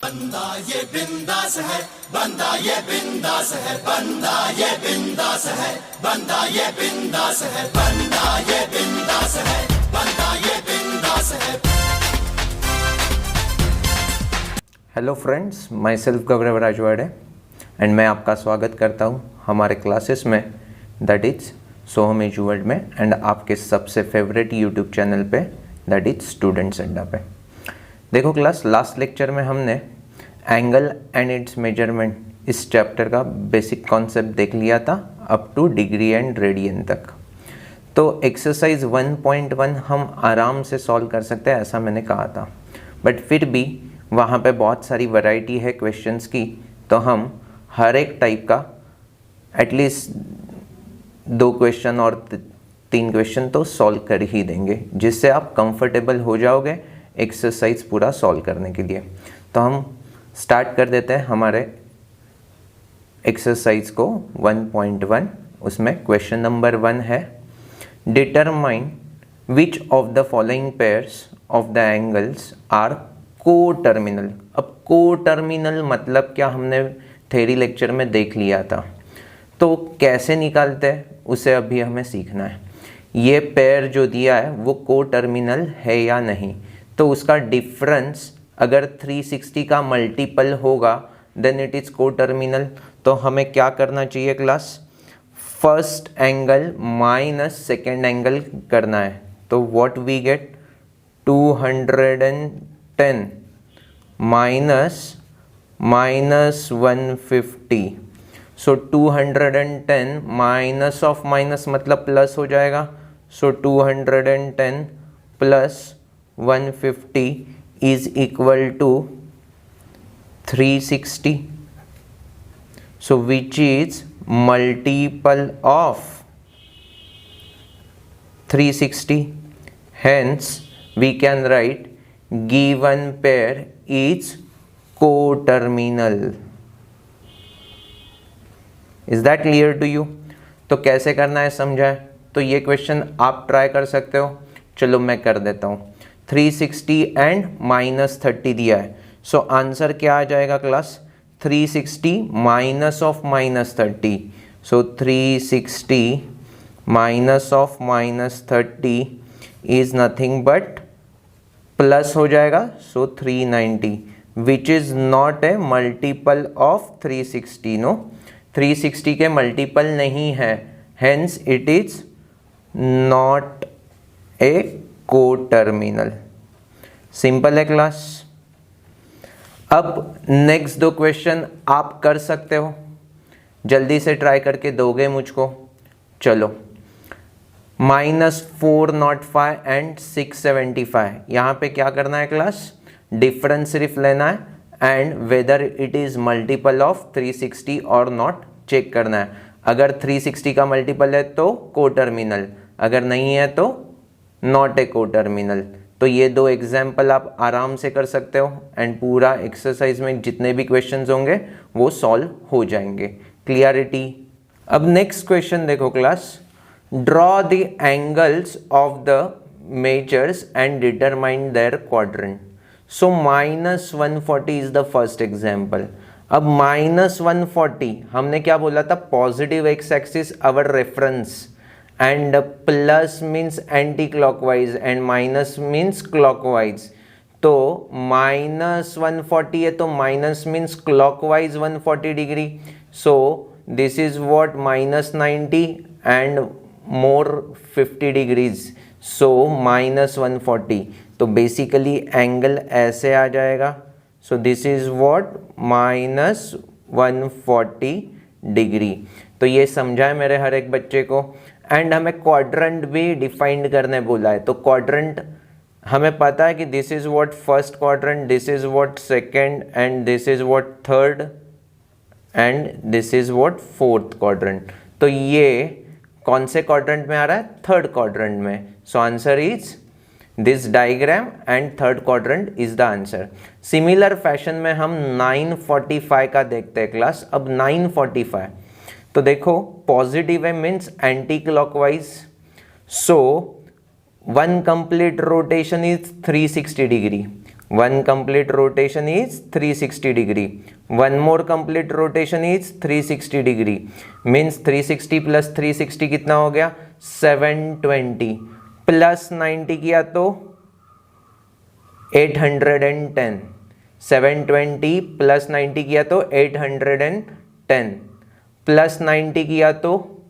बंदा ये बिंदास है, बंदा ये बिंदास है, बंदा ये बिंदास है, बंदा ये बिंदास है, बंदा ये बिंदास है, बंदा ये बिंदास है। Hello friends, myself Gaurav Rajwade and मैं आपका स्वागत करता हूँ हमारे क्लासेस में, that is Soham edge world में, एंड आपके सबसे फेवरेट यूट्यूब चैनल पे, दैट इज़ स्टूडेंट्स अड्डा पे। देखो क्लास, लास्ट लेक्चर में हमने एंगल एंड इट्स मेजरमेंट इस चैप्टर का बेसिक कॉन्सेप्ट देख लिया था up to degree and radian तक। तो एक्सरसाइज 1.1 हम आराम से सॉल्व कर सकते हैं, ऐसा मैंने कहा था, बट फिर भी वहाँ पे बहुत सारी वैरायटी है क्वेश्चंस की, तो हम हर एक टाइप का एटलीस्ट 2 क्वेश्चन और 3 क्वेश्चन तो सॉल्व कर ही देंगे, जिससे आप कंफर्टेबल हो जाओगे एक्सरसाइज पूरा सॉल्व करने के लिए। तो हम स्टार्ट कर देते हैं हमारे एक्सरसाइज को 1.1। उसमें क्वेश्चन नंबर 1 है, determine which of the following pairs of the angles are coterminal. अब को-टर्मिनल मतलब क्या, हमने थ्योरी लेक्चर में देख लिया था, तो कैसे निकालते हैं उसे अभी हमें सीखना है। ये पेयर जो दिया है वो को-टर्मिनल है या नहीं, तो उसका डिफरेंस अगर 360 का मल्टीपल होगा देन इट इज़ को-टर्मिनल। तो हमें क्या करना चाहिए class, first angle minus second angle करना है। तो what we get, 210 minus 150। So 210 minus of minus मतलब प्लस हो जाएगा। So 210 plus 150 is equal to 360. So which is multiple of 360. Hence we can write given pair is co-terminal. Is that clear to you? तो कैसे करना है समझा है? तो ये क्वेश्चन आप ट्राई कर सकते हो। चलो मैं कर देता हूँ। 360 एंड -30 दिया है, सो आंसर क्या आ जाएगा class, 360 minus of -30। So 360 minus of -30 is nothing but plus हो जाएगा, so 390, which is not a multiple of 360। No, 360 के मल्टीपल नहीं है, hence it is not a coterminal. Simple है क्लास। अब नेक्स्ट 2 क्वेश्चन आप कर सकते हो, जल्दी से ट्राई करके दोगे मुझको। चलो, -405 एंड 675, यहाँ पे क्या करना है क्लास, डिफरेंस सिर्फ लेना है and whether it is multiple of 360 और नॉट चेक करना है। अगर 360 का मल्टीपल है तो को-टर्मिनल, अगर नहीं है तो नॉट ए को-टर्मिनल। तो ये 2 एग्जाम्पल आप आराम से कर सकते हो एंड पूरा एक्सरसाइज में जितने भी क्वेश्चंस होंगे वो सॉल्व हो जाएंगे। क्लियरिटी। अब नेक्स्ट क्वेश्चन देखो class, draw the angles of the measures and determine their quadrant. So -140 is the first example. अब -140 हमने क्या बोला था, positive x axis our reference, and plus means anti-clockwise and minus means clockwise। तो -140 है तो minus means clockwise 140 degree. so this is what -90 and more 50 degrees, so -140। तो basically angle ऐसे आ जाएगा। so this is what -140 degree. तो ये समझा है मेरे हर एक बच्चे को। एंड हमें क्वाड्रेंट भी डिफाइंड करने बोला है। तो क्वाड्रेंट हमें पता है कि this is what first quadrant, this is what second and this is what third and this is what fourth quadrant. तो ये कौन से क्वाड्रेंट में आ रहा है, थर्ड क्वाड्रेंट में। So answer is this diagram and third quadrant is the answer. Similar fashion में हम 945 का देखते हैं क्लास। अब 945 तो देखो पॉजिटिव है means anti clockwise, so 1 complete rotation is 360 degree. 1 complete rotation is 360 degree. 1 more complete rotation is 360 degree. Means 360 plus 360 कितना हो गया 720 प्लस 90 किया तो 810. 720 प्लस 90 किया तो 810 प्लस 90 किया तो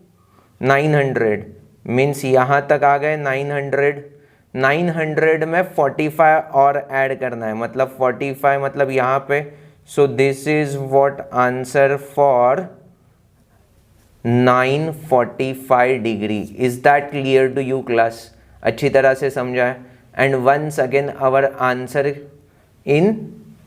900. मीन्स यहाँ तक आ गए 900 में 45 और ऐड करना है, मतलब 45 मतलब यहाँ पे. So this is what answer for 945 degree. Is that clear to you class? अच्छी तरह से समझा है. And once again our answer in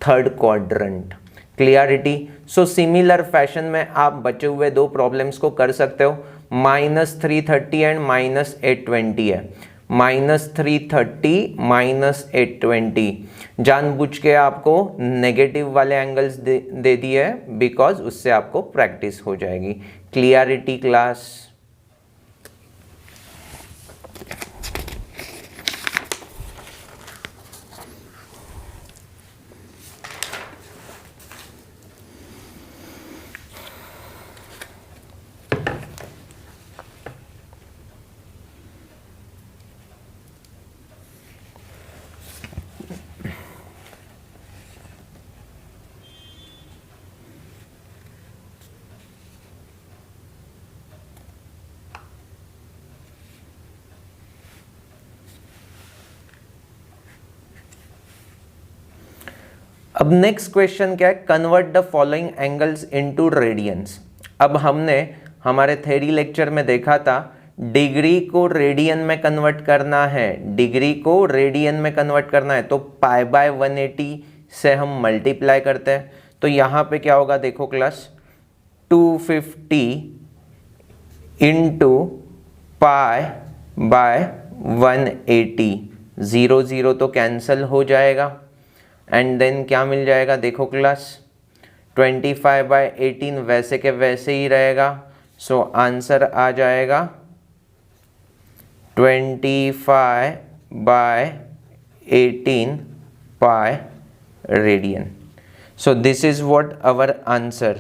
third quadrant. Clarity. So similar fashion में आप बचे हुए दो प्रॉब्लम्स को कर सकते हो. -330 एंड -820 है. -330 -820 जानबूझ के आपको नेगेटिव वाले एंगल्स दे दिए है बिकॉज उससे आपको प्रैक्टिस हो जाएगी. Clarity class? अब नेक्स्ट क्वेश्चन क्या है? Convert the following angles into radiance. अब हमने हमारे थ्योरी लेक्चर में देखा था डिग्री को रेडियन में कन्वर्ट करना है. डिग्री को रेडियन में कन्वर्ट करना है तो π/180 से हम मल्टीप्लाई करते हैं. तो यहाँ पे क्या होगा देखो क्लास, 250 इंटू π/180. 0 0 तो कैंसल हो जाएगा. एंड देन क्या मिल जाएगा देखो क्लास, 25/18 वैसे के वैसे ही रहेगा. सो आंसर आ जाएगा 25/18 pi radian. So this is what our answer.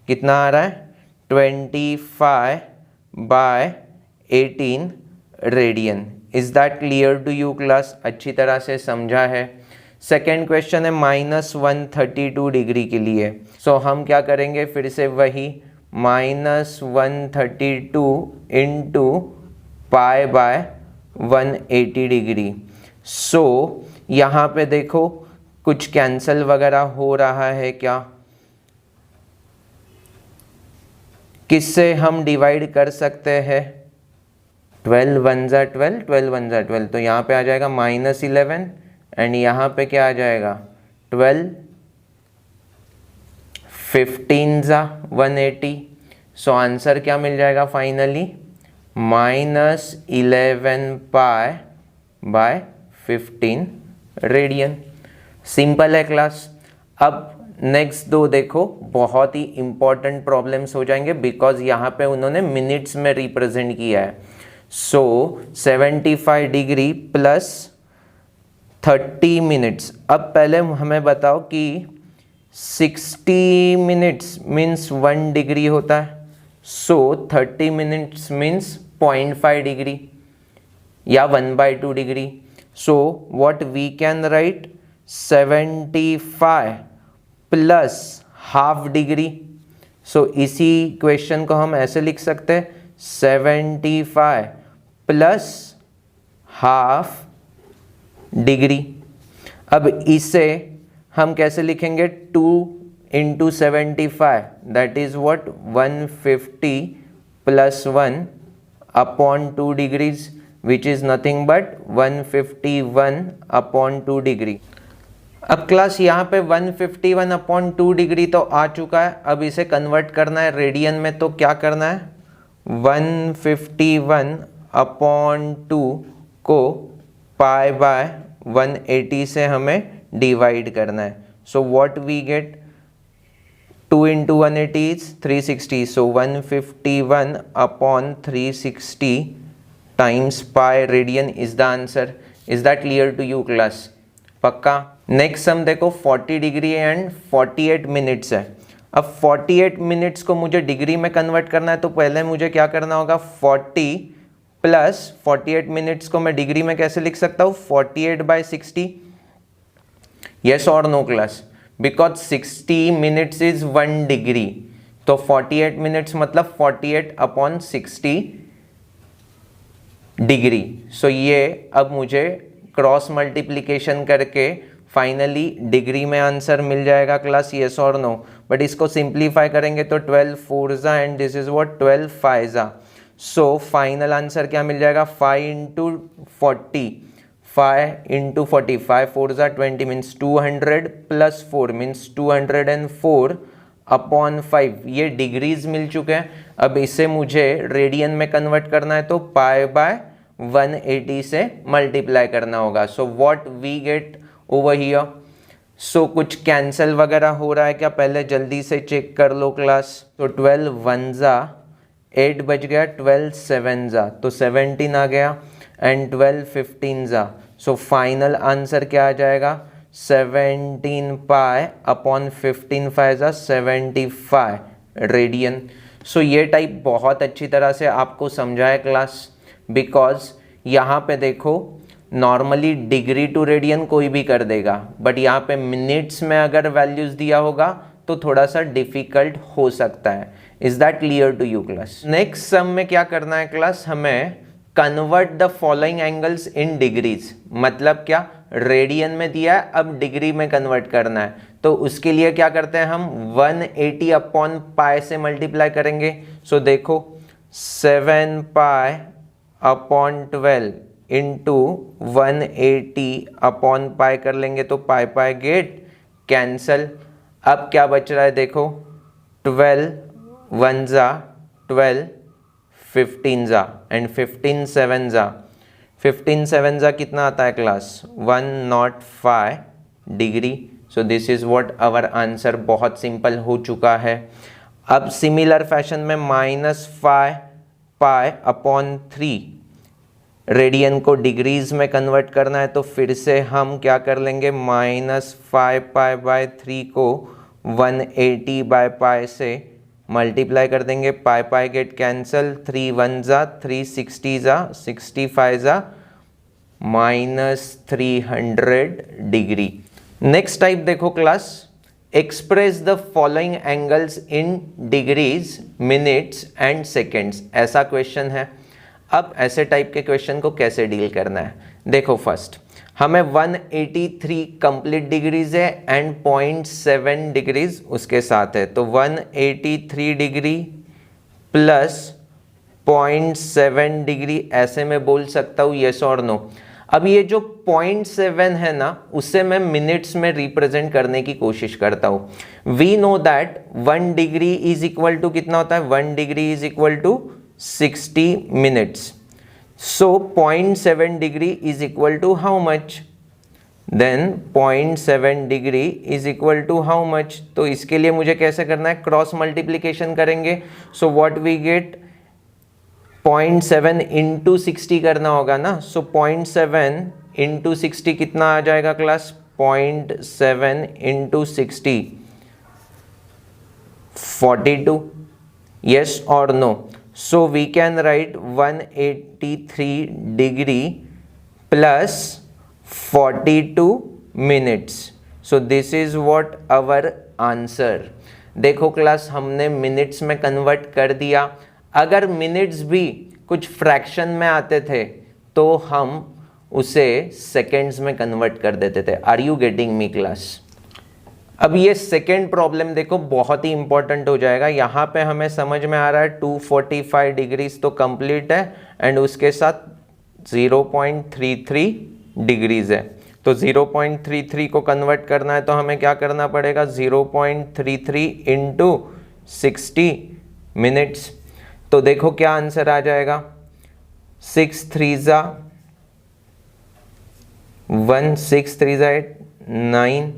कितना आ रहा है? 25/18 radian. Is that clear to you class? अच्छी तरह से समझा है. सेकेंड क्वेश्चन है -132 डिग्री के लिए. सो हम क्या करेंगे, फिर से वही -132 इंटू π/180 डिग्री. सो यहाँ पे देखो कुछ कैंसल वगैरह हो रहा है क्या? किससे हम डिवाइड कर सकते हैं? 12 1 ज़ा 12, 12 1 ज़ा 12. तो यहाँ पे आ जाएगा -11 एंड यहाँ पे क्या आ जाएगा 12, 15 ज़ा 180. सो आंसर क्या मिल जाएगा फाइनली? -11 π/15 रेडियन. सिंपल है क्लास. अब नेक्स्ट दो देखो, बहुत ही इंपॉर्टेंट प्रॉब्लम्स हो जाएंगे बिकॉज यहाँ पे उन्होंने मिनट्स में रिप्रेजेंट किया है. सो 75 डिग्री प्लस 30 मिनट्स. अब पहले हमें बताओ कि 60 मिनट्स मीन्स 1 डिग्री होता है. सो 30 मिनट्स मीन्स 0.5 डिग्री या 1/2 degree. So what we can write, 75 plus half degree. So इसी क्वेश्चन को हम ऐसे लिख सकते हैं 75 प्लस हाफ डिग्री. अब इसे हम कैसे लिखेंगे, 2 into 75 that is what 150 plus 1 upon 2 degrees which is nothing but 151 upon 2 degree. अब क्लास यहाँ पे 151 अपॉन 2 डिग्री तो आ चुका है. अब इसे कन्वर्ट करना है रेडियन में. तो क्या करना है, 151 अपॉन 2 को π/180 से हमें डिवाइड करना है. So what we get, 2 into 180 is 360. So 151 upon 360 times pi radian is the answer. Is that clear to you class? पक्का। नेक्स्ट सम देखो 40 डिग्री एंड 48 मिनट्स है। अब 48 मिनट्स को मुझे डिग्री में कन्वर्ट करना है, तो पहले मुझे क्या करना होगा, 40 प्लस 48 मिनट्स को मैं डिग्री में कैसे लिख सकता हूँ, 48/60। यस और no class, because 60 minutes is 1 degree, तो 48 मिनट्स मतलब 48/60 डिग्री। सो ये अब मुझे क्रॉस मल्टीप्लीकेशन करके फाइनली डिग्री में आंसर मिल जाएगा क्लास, यस और नो। बट इसको सिंप्लीफाई करेंगे तो 12 4 and this is what 12 5। So final answer क्या मिल जाएगा, 5 × 40, 5 × 40, 5 4 20 मीन्स 200 प्लस 4 मीन्स 204/5। ये डिग्रीज मिल चुके हैं। अब इसे मुझे रेडियन में कन्वर्ट करना है, तो π/180 से मल्टीप्लाई करना होगा। So what we get over here, so कुछ कैंसिल वगैरह हो रहा है क्या, पहले जल्दी से चेक कर लो क्लास। तो 12 1 8 बच गया, 12 7 तो 17 आ गया, एंड 12 15 सो फाइनल आंसर क्या आ जाएगा, 17 π/15 5 75 रेडियन। सो ये टाइप बहुत अच्छी तरह से आपको समझाए क्लास, बिकॉज यहाँ पे देखो नॉर्मली डिग्री टू रेडियन कोई भी कर देगा, बट यहाँ पे मिनट्स में अगर वैल्यूज दिया होगा तो थोड़ा सा डिफिकल्ट हो सकता है। Is that clear to you class? Next sum में क्या करना है क्लास, हमें convert the following angles in degrees. मतलब क्या, रेडियन में दिया है, अब डिग्री में कन्वर्ट करना है, तो उसके लिए क्या करते हैं हम 180/π से मल्टीप्लाई करेंगे। सो देखो 7π/12 इंटू 180/π कर लेंगे तो π गेट कैंसल। अब क्या बच रहा है देखो, 12 1 12 15 एंड 15 7 कितना आता है class, 105 degree. So this is what our answer. बहुत सिंपल हो चुका है। अब सिमिलर फैशन में -5π/3 रेडियन को डिग्रीज में कन्वर्ट करना है, तो फिर से हम क्या कर लेंगे, -5π/3 को 180/π से मल्टीप्लाई कर देंगे, π get cancel, 3 1 3 60 65 -300 degree. Next type देखो class, express the following angles in degrees minutes and seconds. ऐसा क्वेश्चन है। अब ऐसे टाइप के क्वेश्चन को कैसे डील करना है, देखो फर्स्ट हमें 183 कंप्लीट डिग्रीज है एंड 0.7 डिग्रीज उसके साथ है, तो 183 डिग्री प्लस 0.7 डिग्री ऐसे मैं बोल सकता हूँ, यस और नो। अब ये जो 0.7 है ना, उसे मैं मिनट्स में रिप्रेजेंट करने की कोशिश करता हूँ। We know that 1 degree is equal to कितना होता है, 1 degree is equal to 60 minutes. So 0.7 degree is equal to how much? Then 0.7 degree is equal to how much? तो इसके लिए मुझे कैसे करना है, क्रॉस मल्टीप्लीकेशन करेंगे। So what we get, 0.7 into 60 करना होगा ना। So 0.7 into 60 कितना आ जाएगा class, 0.7 into 60 42, yes or no? So we can write 183 degree plus 42 minutes. So this is what our answer. देखो क्लास, हमने मिनट्स में कन्वर्ट कर दिया। अगर मिनट्स भी कुछ फ्रैक्शन में आते थे तो हम उसे सेकेंड्स में कन्वर्ट कर देते थे। Are you getting me class? अब ये सेकेंड प्रॉब्लम देखो बहुत ही इंपॉर्टेंट हो जाएगा। यहाँ पे हमें समझ में आ रहा है 245 डिग्रीज तो कंप्लीट है एंड उसके साथ 0.33 डिग्रीज है, तो 0.33 को कन्वर्ट करना है तो हमें क्या करना पड़ेगा, 0.33 इंटू 60 मिनट्स। तो देखो क्या आंसर आ जाएगा, 6 3 1 6 3 8 9,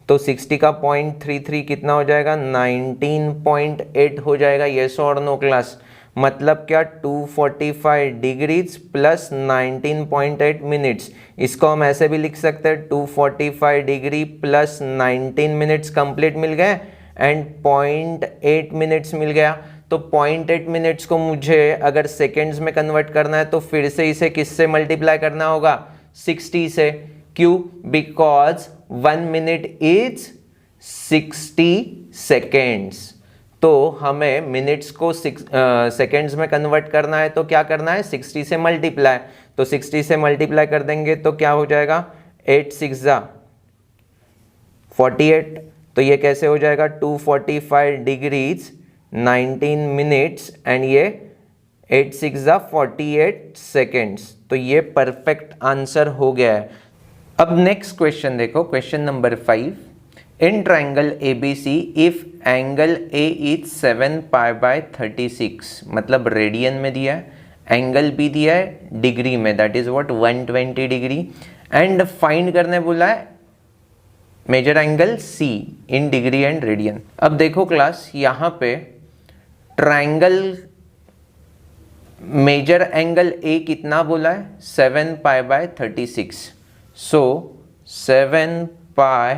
तो 60 का 0.33 कितना हो जाएगा, 19.8 हो जाएगा, येस और नो क्लास। मतलब क्या 245 डिग्रीज प्लस 19.8 मिनट्स। इसको हम ऐसे भी लिख सकते हैं 245 डिग्री प्लस 19 मिनट्स कंप्लीट मिल गए एंड 0.8 मिनट्स मिल गया। तो 0.8 मिनट्स को मुझे अगर सेकेंड्स में कन्वर्ट करना है तो फिर से इसे किससे मल्टीप्लाई करना होगा, 60 से। क्यों? Because 1 minute is 60 seconds. तो हमें मिनट्स को सेकेंड्स में कन्वर्ट करना है तो क्या करना है, 60 से मल्टीप्लाई। तो 60 से मल्टीप्लाई कर देंगे तो क्या हो जाएगा, 8 6 48। तो ये कैसे हो जाएगा, 245 डिग्रीज 19 मिनट्स एंड ये 8 6 48 सेकेंड्स। तो ये परफेक्ट आंसर हो गया है। अब नेक्स्ट क्वेश्चन देखो, question number 5। In triangle ABC if angle A is 7 pi by 36, मतलब रेडियन में दिया है, एंगल B दिया है डिग्री में, that is what 120 degree, and find करने बोला है major angle C in degree and radian. अब देखो क्लास, यहाँ पे ट्राइंगल मेजर एंगल A कितना बोला है, 7 pi by 36। So 7 pi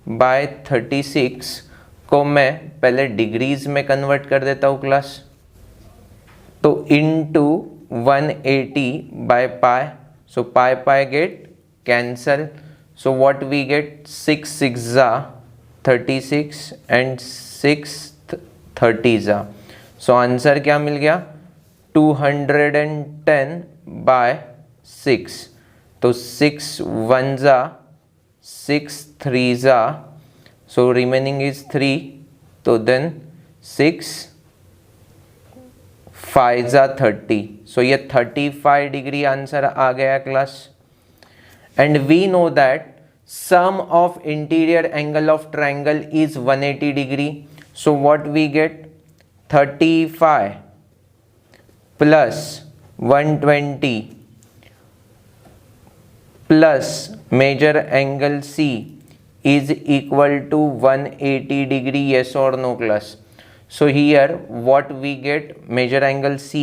by 36 को मैं पहले डिग्रीज में कन्वर्ट कर देता हूँ क्लास। तो into 180 by pi, so pi pi get cancel. So what we get, 6 6 36 and 6 30 so answer क्या मिल गया, 210 बाय 6। तो 6 1 6 3 so remaining is 3, तो then 6 5 30, so ये 35 डिग्री आंसर आ गया class. And we know that sum of interior angle of triangle is 180 degree. So what we get, 35 plus 120 plus major angle C is equal to 180 degree, yes or no class? So here what we get, measure angle C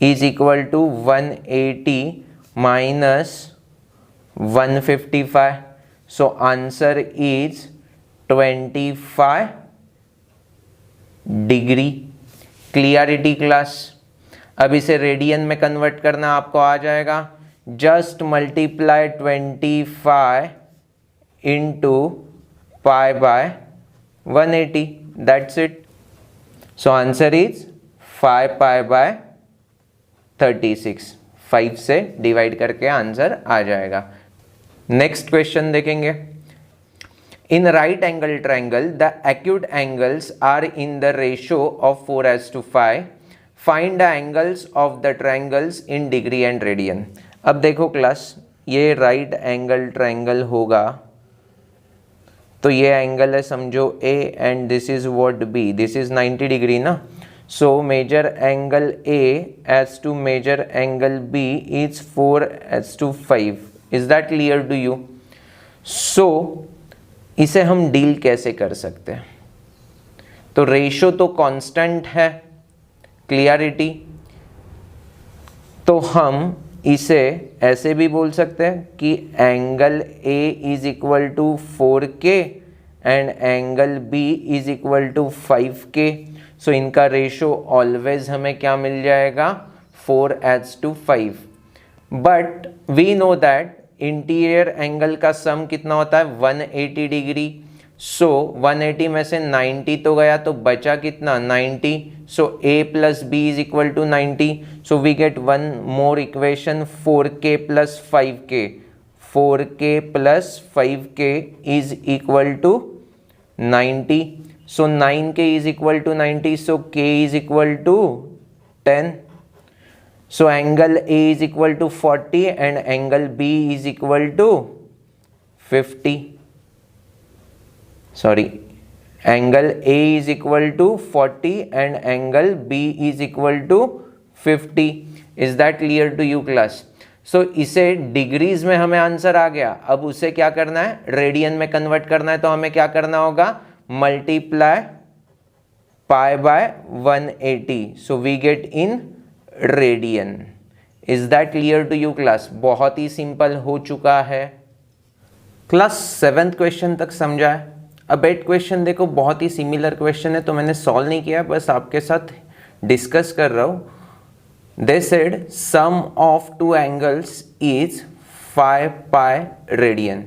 is equal to 180 minus 155. So answer is 25 degree. Clarity class? अब इसे radian में convert करना आपको आ जाएगा, just multiply 25 into pi by 180, that's it. So answer is 5 pi by 36, 5 से divide करके answer आ जाएगा। नेक्स्ट क्वेश्चन देखेंगे। In right angle triangle the acute angles are in the ratio of 4:5, find the angles of the triangles in degree and radian. अब देखो class, ये right angle triangle होगा तो ये एंगल है समझो A and this is what B, this is 90 degree ना। So major angle A as to major angle B is 4:5। Is that clear to you? So इसे हम डील कैसे कर सकते हैं? तो रेशो तो कांस्टेंट है, क्लियरिटी, तो हम इसे ऐसे भी बोल सकते हैं कि angle A is equal to 4K and angle B is equal to 5K। So इनका रेशो ऑलवेज हमें क्या मिल जाएगा, 4:5। But we know that interior angle का सम कितना होता है, 180 डिग्री। सो 180 में से 90 तो गया तो बचा कितना, 90। So A plus B is equal to 90। So we get one more equation, 4K plus 5K। 4K plus 5K is equal to 90। So 9K is equal to 90, so K is equal to 10। So angle A is equal to 40 and angle B is equal to 50। Sorry, angle A is equal to 40 and angle B is equal to 50. Is that clear to you class? So इसे degrees में हमें answer आ गया। अब उसे क्या करना है, रेडियन में कन्वर्ट करना है। तो हमें क्या करना होगा, multiply pi by 180. So we get in radian. Is that clear to you class? बहुत ही सिंपल हो चुका है क्लास। 7th क्वेश्चन तक समझा है। अब 8th क्वेश्चन देखो, बहुत ही सिमिलर क्वेश्चन है, तो मैंने सॉल्व नहीं किया, बस आपके साथ डिस्कस कर रहा हूँ। They said sum of two angles is 5 pi radian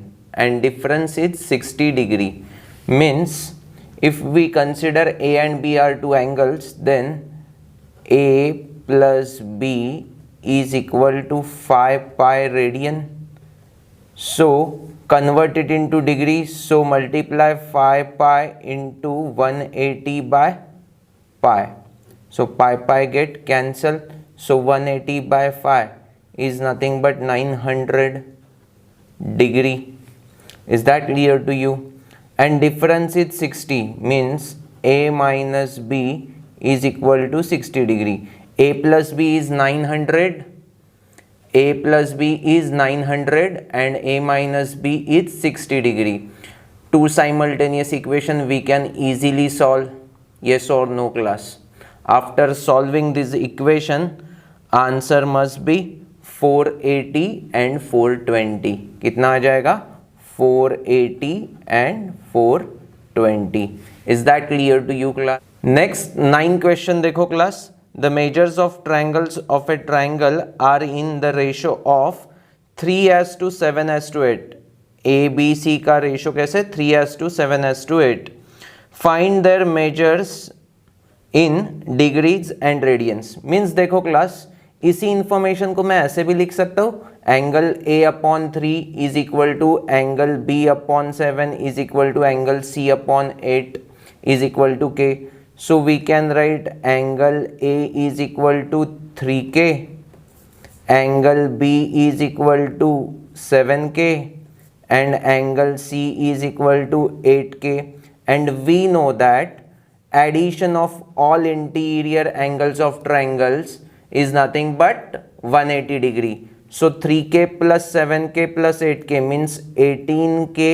and difference is 60 degree. Means if we consider A and B are two angles, then A plus B is equal to 5 pi radian. So convert it into degrees, so multiply 5 pi into 180 by pi. So pi get cancel, so 180 by 5 is nothing but 900 degree. Is that clear to you? And difference is 60, means A minus B is equal to 60 degree. A plus B is 900, A plus B is 900 and A minus B is 60 degree. Two simultaneous equation we can easily solve. Yes or no class? After solving this equation, answer must be 480 and 420. कितना आ जाएगा? 480 and 420. Is that clear to you class? Next 9 question देखो class. The measures of triangles of a triangle are in the ratio of 3:7:8. ABC का ratio कैसे? 3:7:8. Find their measures in degrees and radians. Means देखो क्लास, इसी information को मैं ऐसे भी लिख सकता हूँ, angle A/3 is equal to angle B/7 is equal to angle C/8 is equal to K. So we can write angle A is equal to 3K, angle B is equal to 7K and angle C is equal to 8K. And we know that addition of all interior angles of triangles is nothing but 180 degree. So 3K plus 7K plus 8K means 18K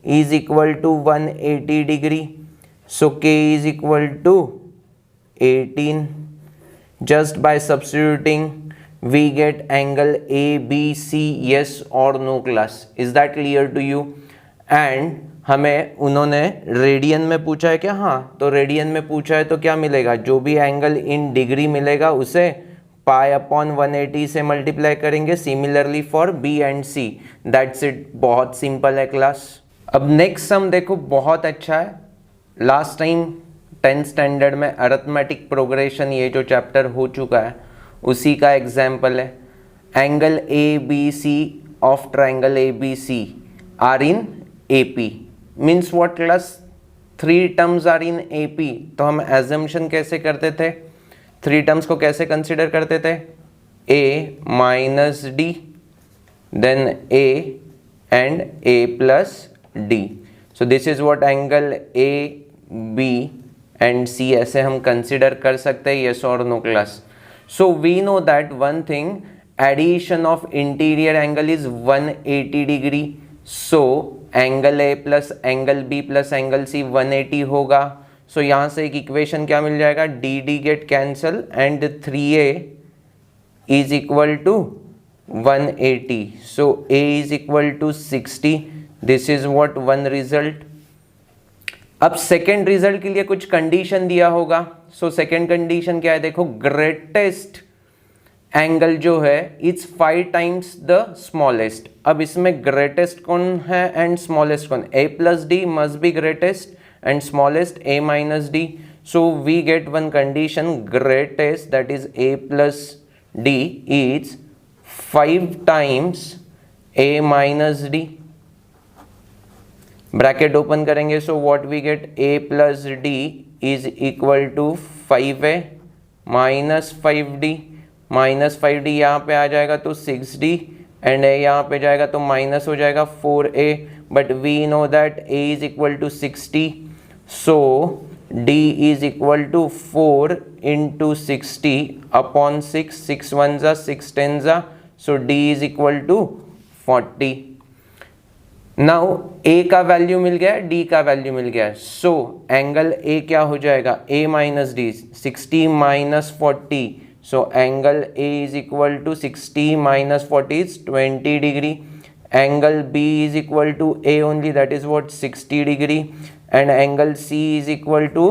is equal to 180 degree. So K is equal to 18. Just by substituting we get angle ABC. Yes or no class? Is that clear to you? And हमें उन्होंने radian में पूछा है क्या? हाँ, तो radian में पूछा है तो क्या मिलेगा? जो भी एंगल इन डिग्री मिलेगा उसे पाई अपॉन 180 से मल्टीप्लाई करेंगे. Similarly for B and C. That's it. बहुत सिंपल है क्लास. अब नेक्स्ट सम देखो, बहुत अच्छा है. लास्ट टाइम 10th स्टैंडर्ड में अरिथमेटिक प्रोग्रेशन ये जो चैप्टर हो चुका है उसी का एग्जाम्पल है. Angle ABC of triangle ABC are in AP. Means what class? 3 terms are in AP. तो हम एजम्पशन कैसे करते थे? 3 टर्म्स को कैसे कंसिडर करते थे? A minus D, then A and A plus D. So this is what angle A B and C ऐसे हम कंसिडर कर सकते हैं. yes or no class? So we know that one thing, addition of interior angle is 180 degree. So angle A plus angle B plus angle C 180 होगा. So यहाँ से एक equation क्या मिल जाएगा? DD get cancel and 3A is equal to 180. So A is equal to 60. This is what one result. अब second result के लिए कुछ कंडीशन दिया होगा. सो सेकेंड कंडीशन क्या है? देखो, ग्रेटेस्ट एंगल जो है इट्स 5 टाइम्स द स्मॉलेस्ट. अब इसमें ग्रेटेस्ट कौन है एंड स्मॉलेस्ट कौन? A plus D must be greatest and smallest A minus D. So we get one condition, greatest that is A plus D is 5 times A minus D. Bracket open करेंगे. So what we get? A plus D is equal to 5A minus 5D. Minus 5D यहाँ पे आ जाएगा तो 6D and A यहाँ पे जाएगा तो minus हो जाएगा 4A. But we know that A is equal to 60. सो D is equal to 4 into 60 upon 6. 6 1 6 10. So D is equal to 40. Now A का वैल्यू मिल गया, डी का वैल्यू मिल गया, सो एंगल ए क्या हो जाएगा, A minus D, 60 minus 40, so angle A is equal to 60 minus 40 is 20 degree. Angle B is equal to A only, that is what, 60 degree, and angle C is equal to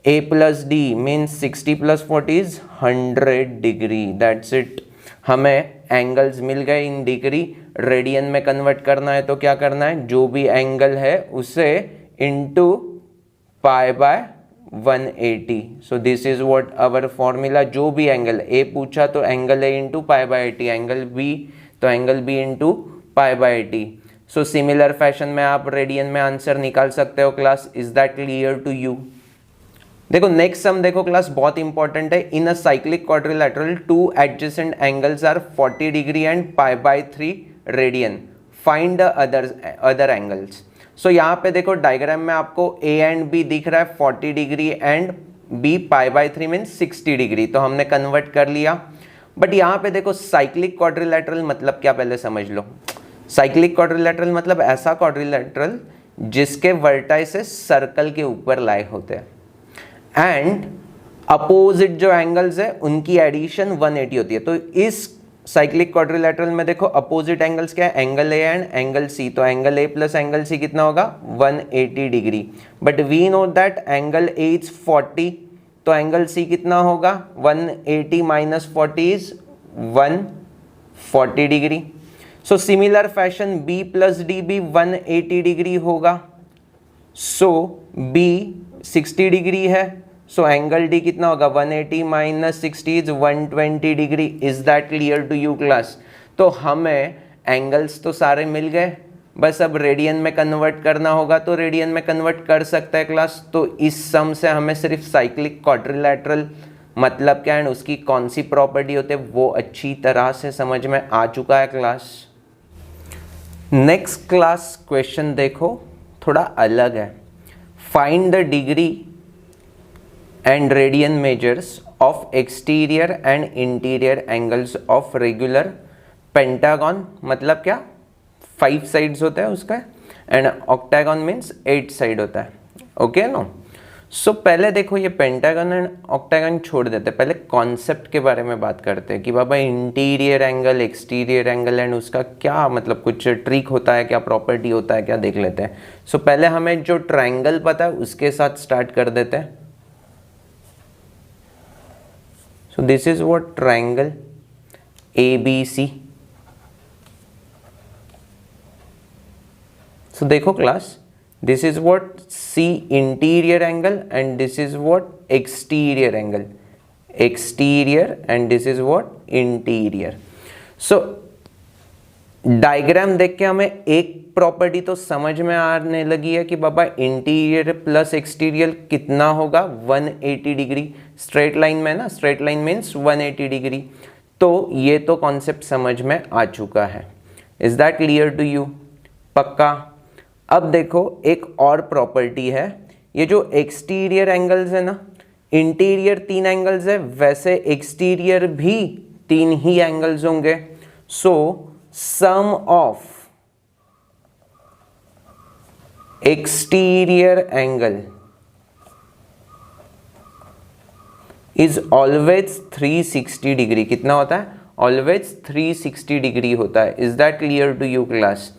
A plus D, means 60 plus 40 is 100 degree. That's it. हमें angles मिल गए in degree. Radian में convert करना है तो क्या करना है, जो भी एंगल है उसे into pi by 180. So this is what our formula. जो भी एंगल ए पूछा तो angle A into pi by 80, angle B तो angle B into pi by 80. So similar fashion में आप रेडियन में आंसर निकाल सकते हो class. Is that clear to you? देखो नेक्स्ट सम देखो क्लास, बहुत इंपॉर्टेंट है. In a cyclic quadrilateral two adjacent angles are 40 degree and pi by 3 radian. Find the other angles. So यहाँ पे देखो डायग्राम में आपको ए एंड बी दिख रहा है 40 degree and B pi by 3 means 60 degree, तो हमने कन्वर्ट कर लिया. बट यहाँ पे देखो साइक्लिक क्वाड्रिलैटरल मतलब क्या, पहले समझ लो. साइक्लिक क्वाड्रिलैटरल मतलब ऐसा क्वाड्रिलैटरल जिसके वर्टाइसेस सर्कल के ऊपर लाए होते हैं एंड अपोजिट जो एंगल्स है उनकी एडिशन 180 होती है. तो इस साइक्लिक क्वाड्रिलैटरल में देखो अपोजिट एंगल्स क्या है, angle A and angle C. तो angle A plus angle C कितना होगा, 180 degree. But we know that angle A is 40, तो एंगल सी कितना होगा, 180 minus 40 is 140 degree. So similar fashion B plus D भी 180 degree होगा. सो बी 60 डिग्री है, so angle D कितना होगा, 180 minus 60 is 120 degree. Is that clear to you class? तो हमें एंगल्स तो सारे मिल गए, बस अब रेडियन में कन्वर्ट करना होगा तो रेडियन में कन्वर्ट कर सकता है क्लास. तो इस सम से हमें सिर्फ साइक्लिक क्वाड्रिलैटरल मतलब क्या है, उसकी कौन सी प्रॉपर्टी होते हैं वो अच्छी तरह से समझ में आ चुका है क्लास. नेक्स्ट क्लास क्वेश्चन देखो, थोड़ा अलग है. Find the degree and radian measures of exterior and interior angles of regular pentagon. मतलब क्या, 5 साइड्स होता है उसका, एंड ऑक्टागन मीन्स 8 साइड होता है. Okay no. सो पहले देखो ये पेंटागन एंड ऑक्टागन छोड़ देते हैं, पहले कॉन्सेप्ट के बारे में बात करते हैं कि बाबा interior angle, exterior angle and उसका क्या मतलब, कुछ ट्रिक होता है क्या, प्रॉपर्टी होता है क्या, देख लेते हैं. सो पहले हमें जो ट्रायंगल पता है उसके साथ स्टार्ट कर देते हैं. सो this is what triangle ABC. सो देखो class, this is what C interior angle and this is what exterior angle, exterior and this is what interior. so diagram देख के हमें एक प्रॉपर्टी तो समझ में आने लगी है कि बाबा इंटीरियर प्लस एक्सटीरियर कितना होगा, 180 डिग्री. स्ट्रेट लाइन में ना, स्ट्रेट लाइन मीन्स 180 डिग्री. तो ये तो कॉन्सेप्ट समझ में आ चुका है. Is that clear to you? पक्का. अब देखो एक और प्रॉपर्टी है, ये जो एक्सटीरियर एंगल्स है ना, इंटीरियर 3 एंगल्स है, वैसे एक्सटीरियर भी 3 ही एंगल्स होंगे. So sum of exterior angle is always 360 degree. कितना होता है, ऑलवेज 360 डिग्री होता है. Is that clear to you class?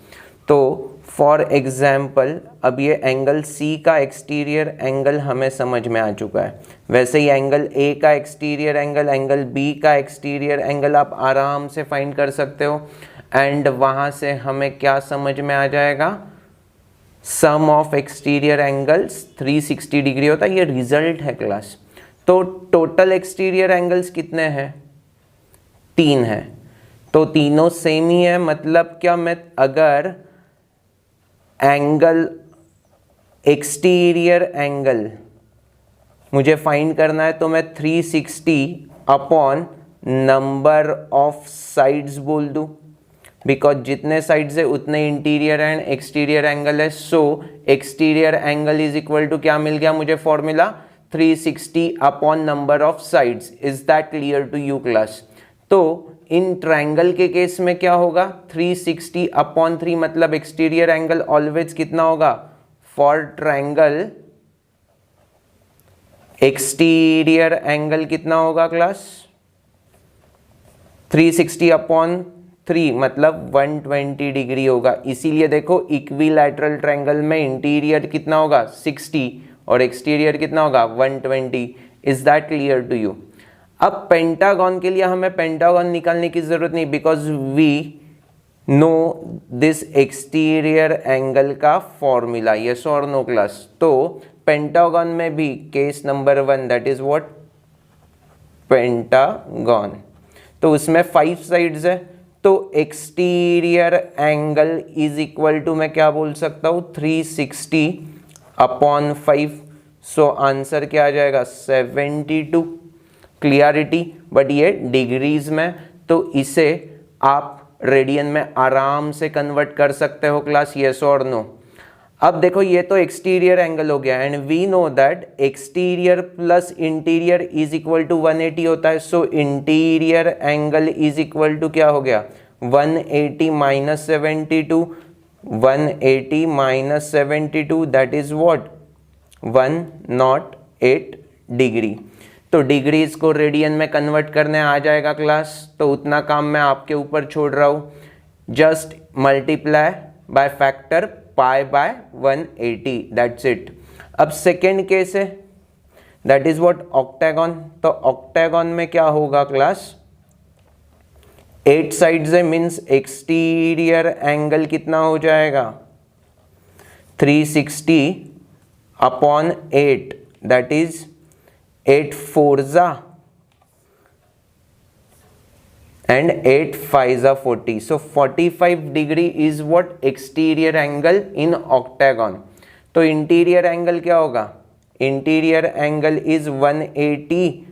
तो फॉर एग्जाम्पल अब ये एंगल C का एक्सटीरियर एंगल हमें समझ में आ चुका है, वैसे ही एंगल A का एक्सटीरियर एंगल, एंगल B का एक्सटीरियर एंगल आप आराम से फाइंड कर सकते हो. एंड वहाँ से हमें क्या समझ में आ जाएगा, सम ऑफ एक्सटीरियर एंगल्स 360 डिग्री होता है. ये रिजल्ट है क्लास. तो टोटल एक्सटीरियर एंगल्स कितने हैं, 3 हैं. तो तीनों सेम ही है. मतलब क्या, मैं अगर एंगल एक्सटीरियर एंगल मुझे फाइंड करना है तो मैं 360 अपॉन नंबर ऑफ साइड्स बोल दूं, बिकॉज जितने साइड्स है उतने इंटीरियर एंड एक्सटीरियर एंगल है. So exterior angle is equal to क्या मिल गया मुझे formula, 360 upon number of sides. Is that clear to you class? तो इन ट्रायंगल के केस में क्या होगा, 360/3 मतलब एक्सटीरियर एंगल ऑलवेज कितना होगा, फॉर ट्रायंगल एक्सटीरियर एंगल कितना होगा क्लास, 360/3 मतलब 120 डिग्री होगा। इसीलिए देखो इक्विलैटरल ट्रायंगल में इंटीरियर कितना होगा 60 और एक्सटीरियर कितना होगा 120। Is that clear to you? अब पेंटागन के लिए हमें पेंटागन निकालने की जरूरत नहीं, because we know this exterior angle का फॉर्मूला, यस और नो क्लास? तो पेंटागन में भी case number 1 that is what, pentagon, तो उसमें 5 साइड्स है, तो exterior angle is equal to मैं क्या बोल सकता हूँ 360/5। सो आंसर क्या आ जाएगा 72। क्लियरिटी, बट ये डिग्रीज में, तो इसे आप रेडियन में आराम से कन्वर्ट कर सकते हो क्लास, यस और नो? अब देखो ये तो एक्सटीरियर एंगल हो गया and we know that exterior plus interior is equal to 180 होता है। So interior angle is equal to क्या हो गया 180 minus 72, 180 minus 72 that is what 108 degree. तो डिग्रीज को रेडियन में कन्वर्ट करने आ जाएगा क्लास, तो उतना काम मैं आपके ऊपर छोड़ रहा हूँ। Just multiply by factor pi by 180, that's it. अब सेकेंड केस है दैट इज व्हाट ऑक्टेगन। तो ऑक्टेगन में क्या होगा क्लास, 8 साइड्स है, मीन्स एक्सटीरियर एंगल कितना हो जाएगा 360/8 that is 8 4 and 8 5 40. So 45 degree is what exterior angle in octagon. तो इंटीरियर एंगल क्या होगा, interior angle is 180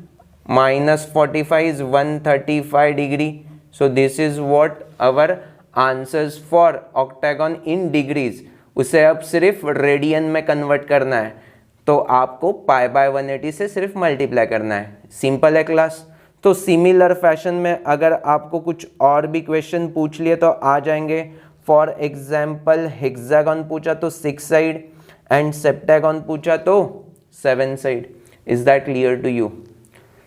minus 45 is 135 degree. So this is what our answers for octagon in degrees. उसे अब सिर्फ radian में कन्वर्ट करना है, तो आपको पाई बाय 180 से सिर्फ मल्टीप्लाई करना है। सिंपल है क्लास। तो सिमिलर फैशन में अगर आपको कुछ और भी क्वेश्चन पूछ लिए तो आ जाएंगे। फॉर एग्जाम्पल हेक्सागन पूछा तो 6 साइड एंड सेप्टागन पूछा तो 7 side. Is that clear to you?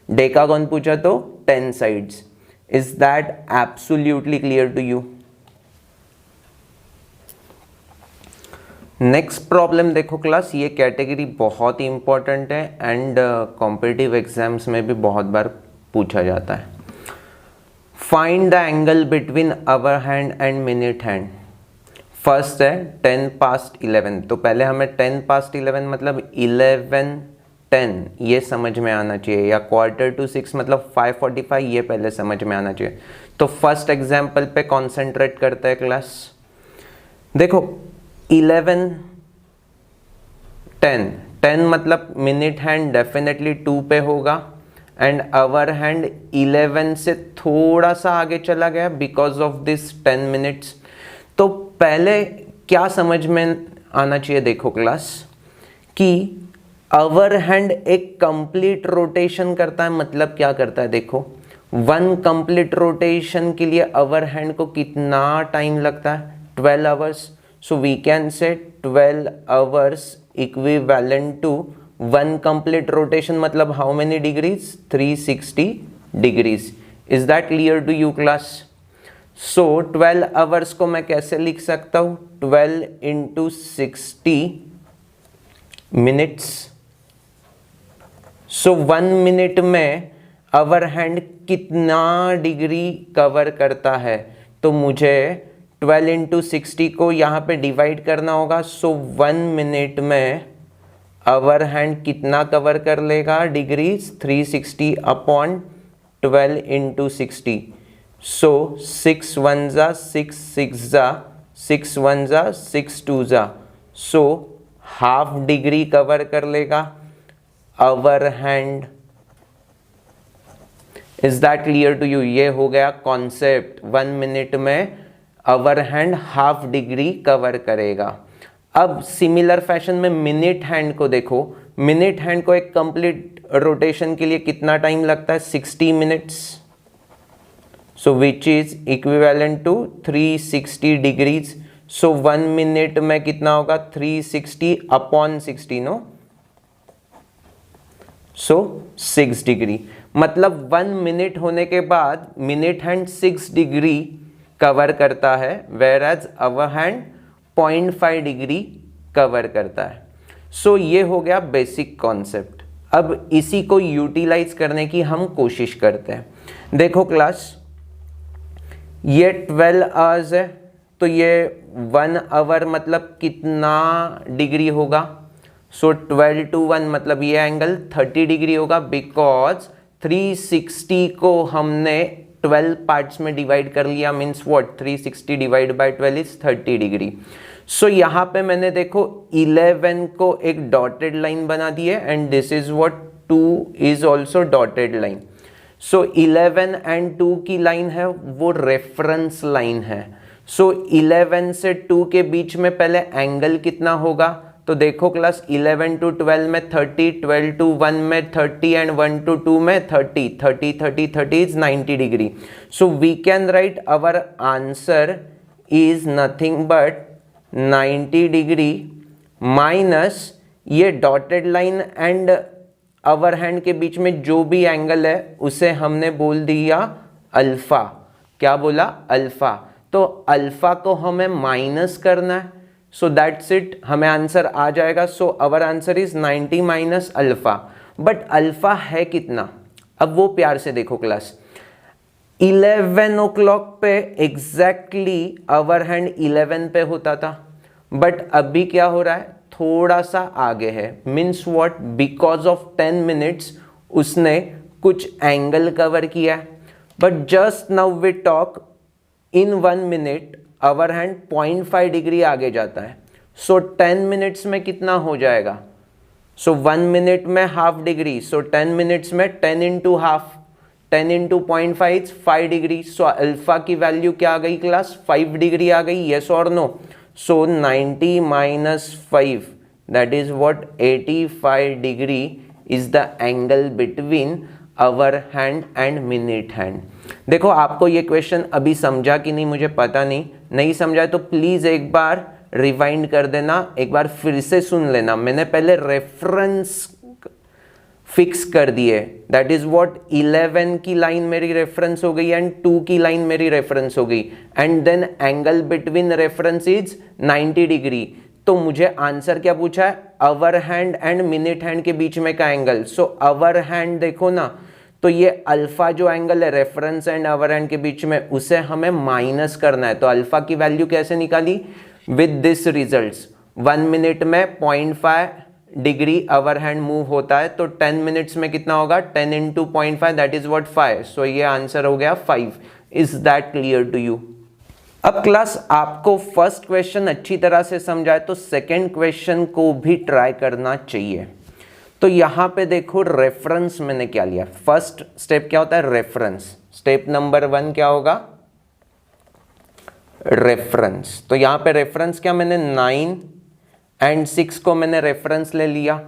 Decagon पूछा तो 10 sides. Is that absolutely clear to you? Next problem देखो क्लास, ये कैटेगरी बहुत ही इंपॉर्टेंट है एंड कॉम्पिटिटिव एग्जाम्स में भी बहुत बार पूछा जाता है। Find the angle between hour hand and minute hand. First है 10 past 11, तो पहले हमें 10 past 11 मतलब 11:10 ये समझ में आना चाहिए, या 5:45 मतलब 5:45 ये पहले समझ में आना चाहिए। तो फर्स्ट एग्जाम्पल पे कॉन्सेंट्रेट करते हैं क्लास। देखो 11:10 मतलब मिनट हैंड डेफिनेटली 2 पे होगा एंड आवर हैंड 11 से थोड़ा सा आगे चला गया बिकॉज ऑफ दिस 10 मिनट्स। तो पहले क्या समझ में आना चाहिए देखो क्लास, कि आवर हैंड एक कंप्लीट रोटेशन करता है। मतलब क्या करता है देखो, 1 कंप्लीट रोटेशन के लिए आवर हैंड को कितना टाइम लगता है 12 hours. So we can say 12 hours equivalent to 1 complete rotation मतलब how many degrees 360 degrees. Is that clear to you class? So 12 hours को मैं कैसे लिख सकता हूँ, 12 into 60 minutes. So 1 minute में आवर हैंड कितना डिग्री कवर करता है, तो मुझे 12 into 60 को यहाँ पे डिवाइड करना होगा। सो 1 minute में आवर हैंड कितना कवर कर लेगा डिग्रीज 360/12 into 60। सो 6 1 जा 6 6 जा 6 1 जा 6 2 जा, सो हाफ डिग्री कवर कर लेगा hour hand. Is that clear to you? ये हो गया कॉन्सेप्ट। 1 मिनट में hour hand half degree cover करेगा। अब सिमिलर फैशन में मिनट हैंड को देखो, मिनट हैंड को एक कंप्लीट रोटेशन के लिए कितना टाइम लगता है 60 minutes. So which is equivalent to 360 degrees. So 1 minute में कितना होगा 360 अपॉन 60 नो. सो 6 डिग्री. मतलब 1 मिनट होने के बाद मिनट हैंड 6 डिग्री कवर करता है, whereas hour hand 0.5 degree cover करता है. सो ये हो गया बेसिक कॉन्सेप्ट. अब इसी को यूटिलाइज करने की हम कोशिश करते हैं. देखो क्लास, ये 12 आवर्स है, तो ये 1 आवर मतलब कितना डिग्री होगा. सो 12 to 1 मतलब ये एंगल 30 डिग्री होगा, बिकॉज 360 को हमने 12 पार्ट्स में डिवाइड कर लिया. Means what, 360 divide by 12 is 30 degree. So यहाँ पे मैंने देखो 11 को एक डॉटेड लाइन बना दी है, and this is what 2 is also dotted line. So 11 and 2 की लाइन है वो रेफरेंस लाइन है. सो 11 से 2 के बीच में पहले एंगल कितना होगा, तो देखो क्लास 11 to 12 में 30, 12 to 1 में 30 एंड 1 to 2 में 30, 30, 30, 30 is 90 degree. So we can write our answer is nothing but 90 degree minus ये dotted line and our hand के बीच में जो भी एंगल है उसे हमने बोल दिया अल्फा. क्या बोला, अल्फा. तो अल्फा को हमें माइनस करना है. सो दैट्स इट, हमें आंसर आ जाएगा. So our answer is 90 minus alpha. But alpha है कितना, अब वो प्यार से देखो क्लास. 11 o'clock पे एग्जैक्टली अवर हैंड 11 पे होता था, बट अभी क्या हो रहा है, थोड़ा सा आगे है. Means what, because of 10 minutes उसने कुछ एंगल कवर किया है. But just now we talk in 1 minute hour hand 0.5 degree आगे जाता है. सो 10 मिनट्स में कितना हो जाएगा, सो 1 मिनट में हाफ डिग्री. सो 10 मिनट्स में 10 into half, 10 into 0.5 is 5 degree. So alpha की वैल्यू क्या आ गई क्लास, 5 डिग्री आ गई. येस और no. So 90 minus 5 that is what 85 degree is the angle between hour hand and minute hand. देखो आपको ये क्वेश्चन अभी समझा कि नहीं मुझे पता नहीं समझा तो प्लीज एक बार रिवाइंड कर देना, एक बार फिर से सुन लेना. मैंने पहले रेफरेंस फिक्स कर दिए, दैट इज व्हाट 11 की लाइन मेरी रेफरेंस हो गई एंड 2 की लाइन मेरी रेफरेंस हो गई, and then angle between reference is 90 degree. तो मुझे आंसर क्या पूछा है, hour hand and minute hand के बीच में का एंगल. सो अवर हैंड देखो ना, तो ये अल्फा जो एंगल है रेफरेंस एंड अवर हैंड के बीच में, उसे हमें माइनस करना है. तो अल्फा की वैल्यू कैसे निकाली, विद दिस रिजल्ट्स. 1 मिनट में 0.5 डिग्री अवर हैंड मूव होता है, तो 10 मिनट्स में कितना होगा, 10 into 0.5 that is what 5. So ये आंसर हो गया 5. Is that clear to you. अब क्लास आपको फर्स्ट क्वेश्चन अच्छी तरह से समझाए तो सेकेंड क्वेश्चन को भी ट्राई करना चाहिए. तो यहां पे देखो रेफरेंस मैंने क्या लिया. फर्स्ट स्टेप क्या होता है, रेफरेंस. स्टेप नंबर 1 क्या होगा, रेफरेंस. तो यहां पे रेफरेंस क्या, मैंने 9 एंड 6 को मैंने रेफरेंस ले लिया,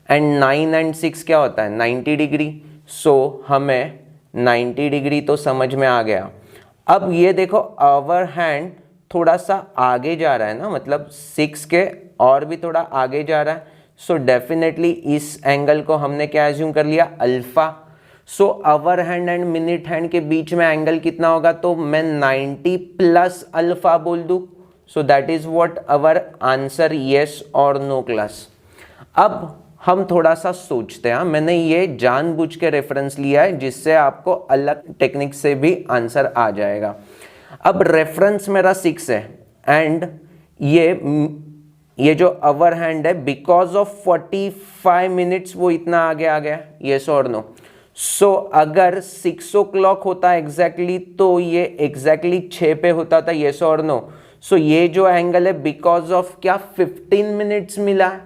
एंड 9 एंड 6 क्या होता है 90 डिग्री. सो हमें 90 डिग्री तो समझ में आ गया. अब ये देखो अवर हैंड थोड़ा सा आगे जा रहा है ना, मतलब 6 के और भी थोड़ा आगे जा रहा है. सो डेफिनेटली इस एंगल को हमने क्या एज्यूम कर लिया, alpha. So our hand and minute hand के बीच में एंगल कितना होगा, तो मैं 90 प्लस अल्फा बोल दूं. So that is what our answer, yes और नो क्लास. अब हम थोड़ा सा सोचते हैं. मैंने ये जानबूझ के रेफरेंस लिया है जिससे आपको अलग टेक्निक से भी आंसर आ जाएगा. अब रेफरेंस मेरा 6 है एंड ये जो अवर हैंड है बिकॉज ऑफ 45 मिनट्स वो इतना आगे आ गया, येस और नो. सो अगर 6 o'clock होता एग्जैक्टली तो ये एग्जैक्टली 6 पे होता था, येस और नो. सो ये जो एंगल है बिकॉज ऑफ क्या 15 मिनट्स मिला है.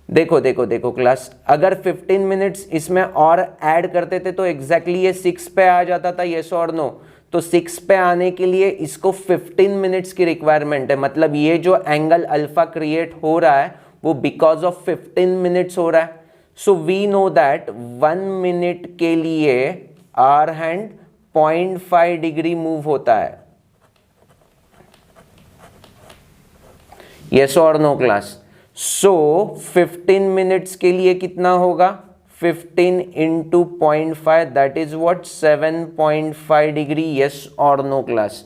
देखो देखो देखो क्लास, अगर 15 मिनट्स इसमें और ऐड करते थे तो एग्जैक्टली ये 6 पे आ जाता था, येस और नो. तो 6 पे आने के लिए इसको 15 मिनट्स की रिक्वायरमेंट है. मतलब ये जो एंगल अल्फा क्रिएट हो रहा है वो बिकॉज ऑफ 15 मिनट्स हो रहा है. So we know that 1 minute के लिए आवर हैंड 0.5 डिग्री मूव होता है। यस और नो क्लास? सो 15 मिनट्स के लिए कितना होगा? 15 into 0.5 that is what? 7.5 degree. Yes और no class?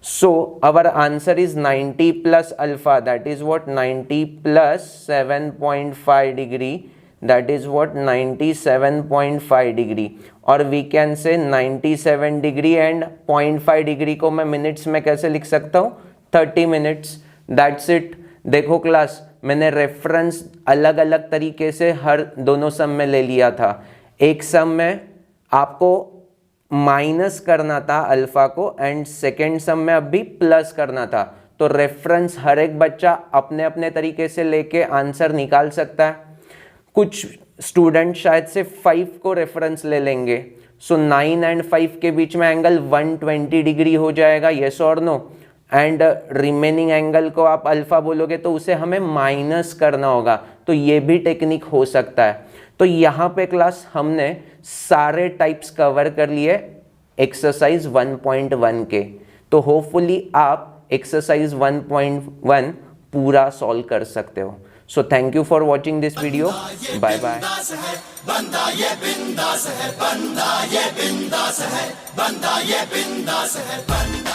So our answer is 90 plus alpha, that is what? 90 plus 7.5 degree, that is what? 97.5 degree, और we can say 97 degree and 0.5 degree को मैं minutes में कैसे लिख सकता हूँ? 30 मिनट्स। That's it. देखो क्लास, मैंने रेफरेंस अलग अलग तरीके से हर दोनों सम में ले लिया था। एक सम में आपको माइनस करना था अल्फा को एंड सेकेंड सम में अभी प्लस करना था। तो रेफरेंस हर एक बच्चा अपने अपने तरीके से लेके आंसर निकाल सकता है। कुछ स्टूडेंट शायद से 5 को रेफरेंस ले लेंगे। सो 9 एंड 5 के बीच में एंगल 120 डिग्री हो जाएगा। यस और नो? एंड रिमेनिंग एंगल को आप अल्फा बोलोगे तो उसे हमें माइनस करना होगा। तो ये भी टेक्निक हो सकता है। तो यहाँ पे क्लास हमने सारे टाइप्स कवर कर लिए एक्सरसाइज 1.1 के। तो होपफुली आप एक्सरसाइज 1.1 पूरा सॉल्व कर सकते हो। So thank you for watching this video. Bye bye. बंदा ये बिंदास है, बंदा ये बिंदास है, बंदा ये बिंदास है, बंदा